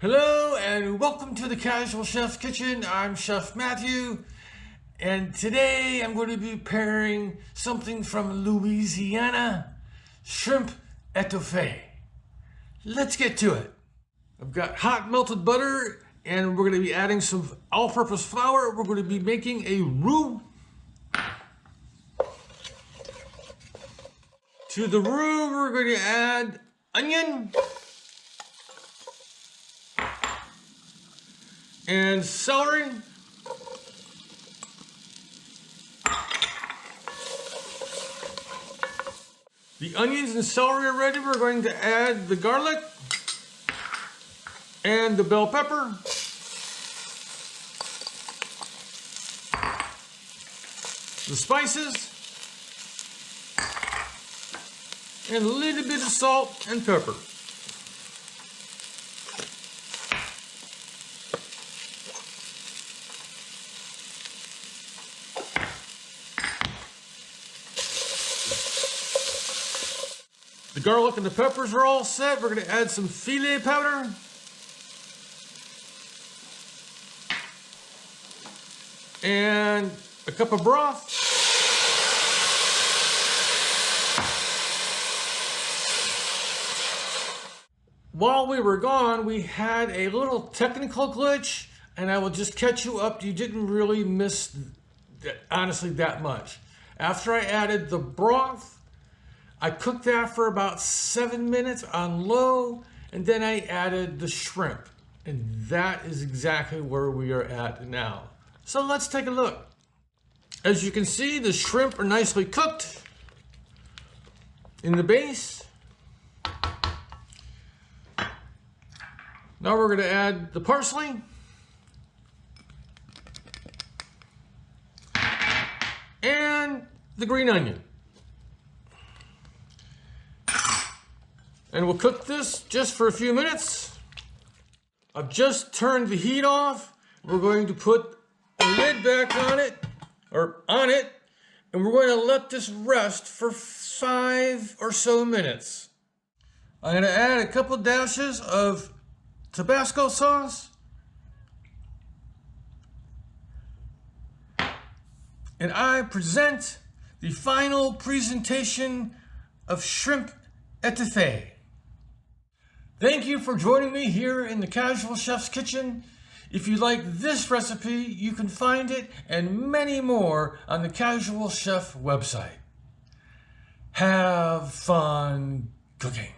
Hello and welcome to the Casual Chef's Kitchen. I'm Chef Matthew, and today I'm going to be preparing something from Louisiana, shrimp étouffée. Let's get to it. I've got hot melted butter and we're going to be adding some all-purpose flour. We're going to be making a roux. To the roux we're going to add onion and celery, the onions and celery are ready. We're going to add the garlic and the bell pepper, the spices, and a little bit of salt and pepper. The garlic and the peppers are all set. We're going to add some filet powder. And a cup of broth. While we were gone, we had a little technical glitch, and I will just catch you up. You didn't really miss, honestly, that much. After I added the broth, I cooked that for about 7 minutes on low, and then I added the shrimp. And that is exactly where we are at now. So let's take a look. As you can see, the shrimp are nicely cooked in the base. Now we're going to add the parsley and the green onion. And we'll cook this just for a few minutes. I've just turned the heat off. We're going to put a lid back on it, and we're going to let this rest for 5 or so minutes. I'm going to add a couple dashes of Tabasco sauce. And I present the final presentation of shrimp étouffée. Thank you for joining me here in the Casual Chef's Kitchen. If you like this recipe, you can find it and many more on the Casual Chef website. Have fun cooking.